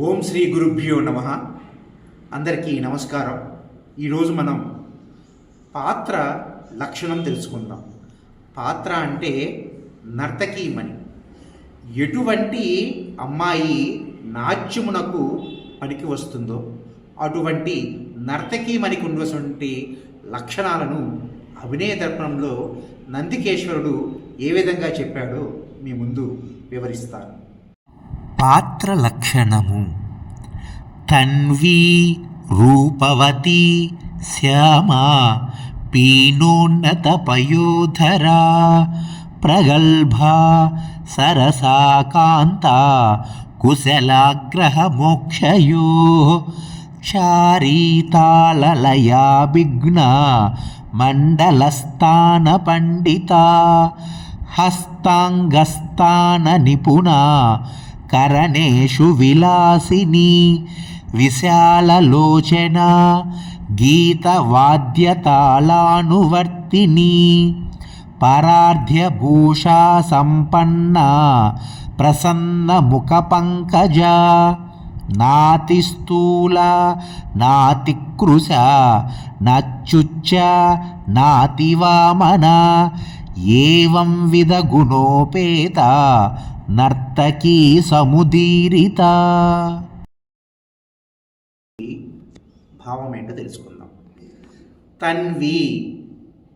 ఓం శ్రీ గురుభ్యో నమః. అందరికీ నమస్కారం. ఈరోజు మనం పాత్ర లక్షణం తెలుసుకుందాం. పాత్ర అంటే నర్తకీమణి. ఎటువంటి అమ్మాయి నాట్యమునకు పనికి వస్తుందో అటువంటి నర్తకీమణికి ఉన్నటువంటి లక్షణాలను అభినయ దర్పణంలో నందికేశ్వరుడు ఏ విధంగా చెప్పాడో మీ ముందు వివరిస్తాను. పాత్ర లక్షణము. తన్వీ రూపవతి శ్యామా పీనోన్నత పయోధరా ప్రగల్భా సరసాకాంత కుశలాగ్రహ మోక్షయో చారీతాళలయా విఘ్న మండలస్థాన పండిత హస్తాంగస్థాన నిపుణా కరణేషు విలాసిని విశాలలోచన గీతవాద్యతాళానువర్తిని పరార్ధ్యభూషా సంపన్న ప్రసన్న ముఖ పంకజ నాతి స్థూల నాతి కృశ నచ్చుచ్చ నాతి వామన ఏవం విధ గుణోపేత నర్తకీ సముదీరిత. భావం ఏంటో తెలుసుకుందాం. తన్వి.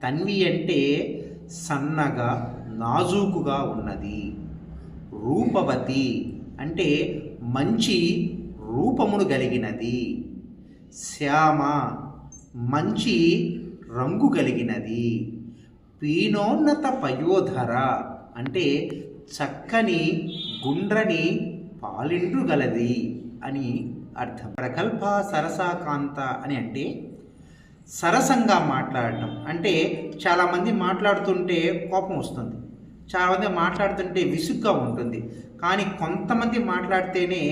తన్వి అంటే సన్నగా నాజూకుగా ఉన్నది. రూపవతి అంటే మంచి రూపమును కలిగినది. శ్యామ మంచి రంగు కలిగినది. పీనోన్నత పయోధర అంటే చక్కని గుండ్రని పాలిండ్రు గలది అని అర్థం. ప్రగల్భ సరసాకాంత అని అంటే సరసంగా మాట్లాడటం. అంటే చాలామంది మాట్లాడుతుంటే కోపం వస్తుంది, చాలామంది మాట్లాడుతుంటే విసుగ్గా ఉంటుంది. కానీ కొంతమంది మాట్లాడితేనే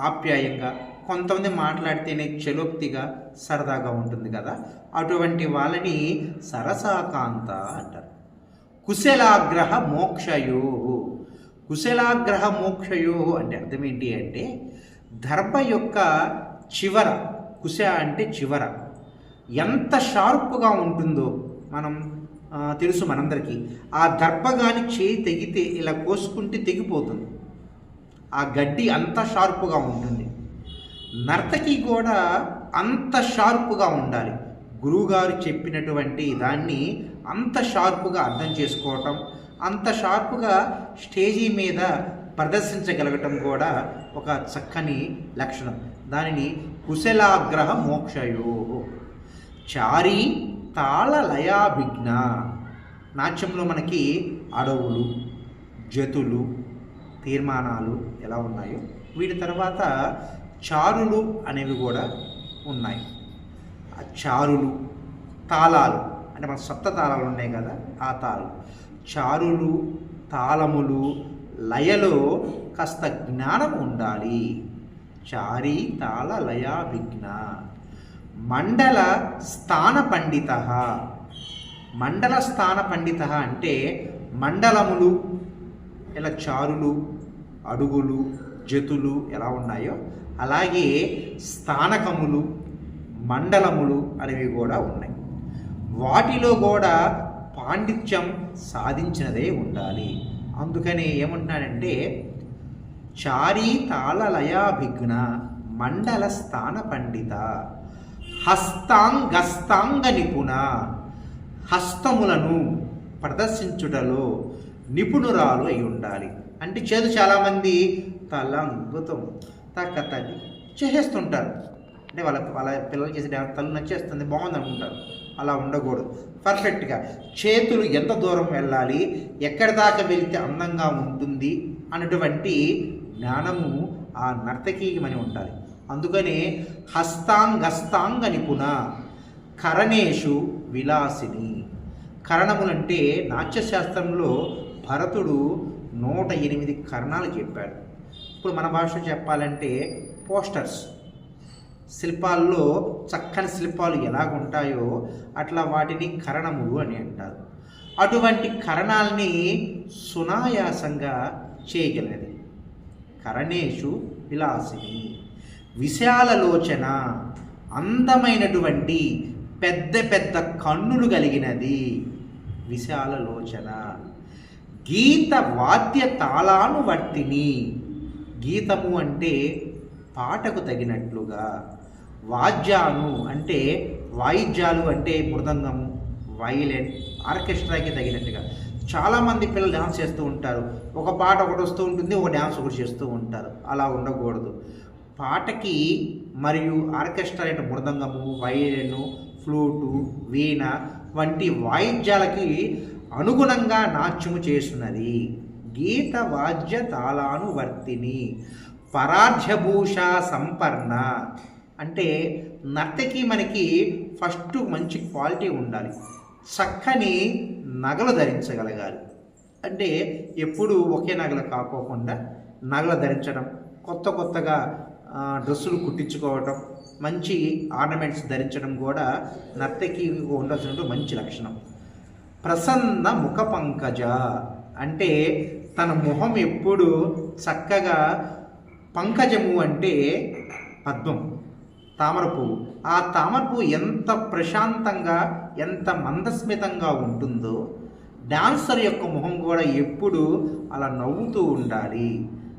ఆప్యాయంగా, కొంతమంది మాట్లాడితేనే చలోక్తిగా సరదాగా ఉంటుంది కదా, అటువంటి వాళ్ళని సరసాకాంత అంటారు. కుశలాగ్రహ మోక్షయో. కుశలాగ్రహ మోక్షయో అంటే అర్థం ఏంటి అంటే దర్భ యొక్క చివర, కుశ అంటే చివర ఎంత షార్ప్గా ఉంటుందో మనం తెలుసు మనందరికీ. ఆ దర్భ కానీ చేయి తెగితే ఇలా కోసుకుంటే తెగిపోతుంది. ఆ గడ్డి అంత షార్ప్గా ఉంటుంది. నర్తకి కూడా అంత షార్ప్గా ఉండాలి. గురువుగారు చెప్పినటువంటి దాన్ని అంత షార్ప్గా అర్థం చేసుకోవటం, అంత షార్ప్గా స్టేజీ మీద ప్రదర్శించగలగటం కూడా ఒక చక్కని లక్షణం. దానిని కుశలాగ్రహ మోక్షయో. చారీ తాళ లయాభిజ్ఞ. నాట్యంలో మనకి అడవులు, జతులు, తీర్మానాలు ఎలా ఉన్నాయో వీటి తర్వాత చారులు అనేవి కూడా ఉన్నాయి. ఆ చారులు, తాళాలు అంటే మన సప్త తాళాలు ఉన్నాయి కదా, ఆ తాళాలు, చారులు, తాళములు, లయలో కాస్త జ్ఞానం ఉండాలి. చారీ తాళ లయా విఘ్న. మండల స్థాన పండిత. మండల స్థాన పండిత అంటే మండలములు ఇలా చారులు, అడుగులు, జతులు ఎలా ఉన్నాయో అలాగే స్థానకములు, మండలములు అనేవి కూడా ఉన్నాయి. వాటిలో కూడా పాండిత్యం సాధించినదే ఉండాలి. అందుకని ఏమంటున్నాడంటే చారీ తాళలయాభిఘ్న మండల స్థాన పండిత హస్తాంగస్తాంగ నిపుణ. హస్తములను ప్రదర్శించుటలో నిపుణురాలు అయి ఉండాలి. అంటే చేదు చాలామంది తలంగుతం తక్కతని చేసేస్తుంటారు. అంటే వాళ్ళ పిల్లలు చేసే తల్లు నచ్చేస్తుంది, బాగుంది అనుకుంటారు. అలా ఉండకూడదు. పర్ఫెక్ట్గా చేతులు ఎంత దూరం వెళ్ళాలి, ఎక్కడి దాకా వెళితే అందంగా ఉంటుంది అన్నటువంటి జ్ఞానము ఆ నర్తకీకి మని ఉండాలి. అందుకనే హస్తాంగస్తాంగ నిపుణ కరణేషు విలాసిని. కరణములంటే నాట్యశాస్త్రంలో భరతుడు 108 కరణాలు చెప్పాడు. ఇప్పుడు మన భాష చెప్పాలంటే పోస్టర్స్, శిల్పాల్లో చక్కని శిల్పాలు ఎలాగుంటాయో అట్లా వాటిని కరణములు అని అంటారు. అటువంటి కరణాల్ని సునాయాసంగా చేయగలిగినది. కరణేషు విలాసిని. విశాలలోచన, అందమైనటువంటి పెద్ద పెద్ద కన్నులు కలిగినది విశాలలోచన. గీత వాద్య తాళానువర్తిని. గీతము అంటే పాటకు తగినట్లుగా, వాద్యాను అంటే వాయిద్యాలు అంటే మృదంగము, వైలిన్, ఆర్కెస్ట్రాకి తగినట్టుగా. చాలామంది పిల్లలు డ్యాన్స్ చేస్తూ ఉంటారు. ఒక పాట ఒకటి వస్తూ ఉంటుంది, ఒక డ్యాన్స్ ఒకటి చేస్తూ ఉంటారు. అలా ఉండకూడదు. పాటకి మరియు ఆర్కెస్ట్రా అంటే మృదంగము, వైలిన్, ఫ్లూటు, వీణ వంటి వాయిద్యాలకి అనుగుణంగా నాట్యము చేస్తున్నది. గీత వాద్య తాళానువర్తిని. పరాధ్యభూష సంపన్న అంటే నర్తకి మనకి ఫస్ట్ మంచి క్వాలిటీ ఉండాలి. చక్కని నగలు ధరించగలగాలి. అంటే ఎప్పుడు ఒకే నగలు కాకోకుండా నగలు ధరించడం, కొత్త కొత్తగా డ్రెస్సులు కుట్టించుకోవటం, మంచి ఆర్నమెంట్స్ ధరించడం కూడా నర్తకి ఉండాల్సిన మంచి లక్షణం. ప్రసన్న ముఖ పంకజ అంటే తన మొహం ఎప్పుడు చక్కగా, పంకజము అంటే పద్మం, తామర పువ్వు. ఆ తామర పువ్వు ఎంత ప్రశాంతంగా, ఎంత మందస్మితంగా ఉంటుందో డాన్సర్ యొక్క మొహం కూడా ఎప్పుడు అలా నవ్వుతూ ఉండాలి.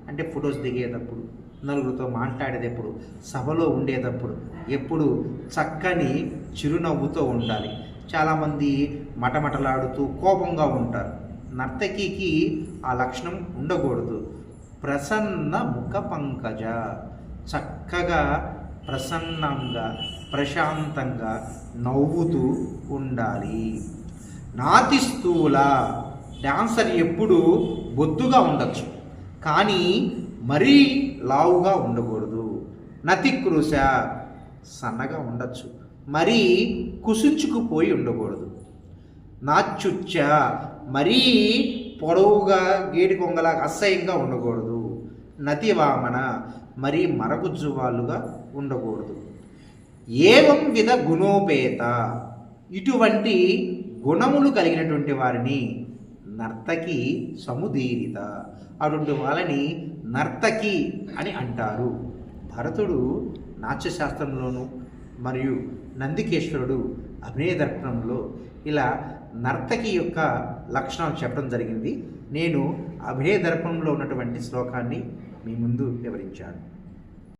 అంటే ఫొటోస్ దిగేటప్పుడు, నలుగురితో మాట్లాడేటప్పుడు, సభలో ఉండేటప్పుడు ఎప్పుడు చక్కని చిరునవ్వుతో ఉండాలి. చాలామంది మటమటలాడుతూ కోపంగా ఉంటారు. నర్తకికి ఆ లక్షణం ఉండకూడదు. ప్రసన్న ముఖ పంకజ, చక్కగా ప్రసన్నంగా ప్రశాంతంగా నవ్వుతూ ఉండాలి. నాతి స్థూల, డాన్సర్ ఎప్పుడు బొద్దుగా ఉండొచ్చు కానీ మరీ లావుగా ఉండకూడదు. నతి కృశ, సన్నగా ఉండొచ్చు, మరీ కుసుచుకుపోయి ఉండకూడదు. నాచుచ్చ, మరీ పొడవుగా గేడి కొంగలా అసహ్యంగా ఉండకూడదు. నతి వామన, మరీ మరగుజ్జువాళ్ళుగా ఉండకూడదు. ఏవం విధ గుణోపేత, ఇటువంటి గుణములు కలిగినటువంటి వారిని నర్తకి సముదీరిత, అటువంటి వాళ్ళని నర్తకి అని అంటారు. భరతుడు నాట్యశాస్త్రంలోను మరియు నందికేశ్వరుడు అభినయ దర్పణంలో ఇలా నర్తకి యొక్క లక్షణాలు చెప్పడం జరిగింది. నేను అభినయ దర్పణంలో ఉన్నటువంటి శ్లోకాన్ని మీ ముందు వివరించాను.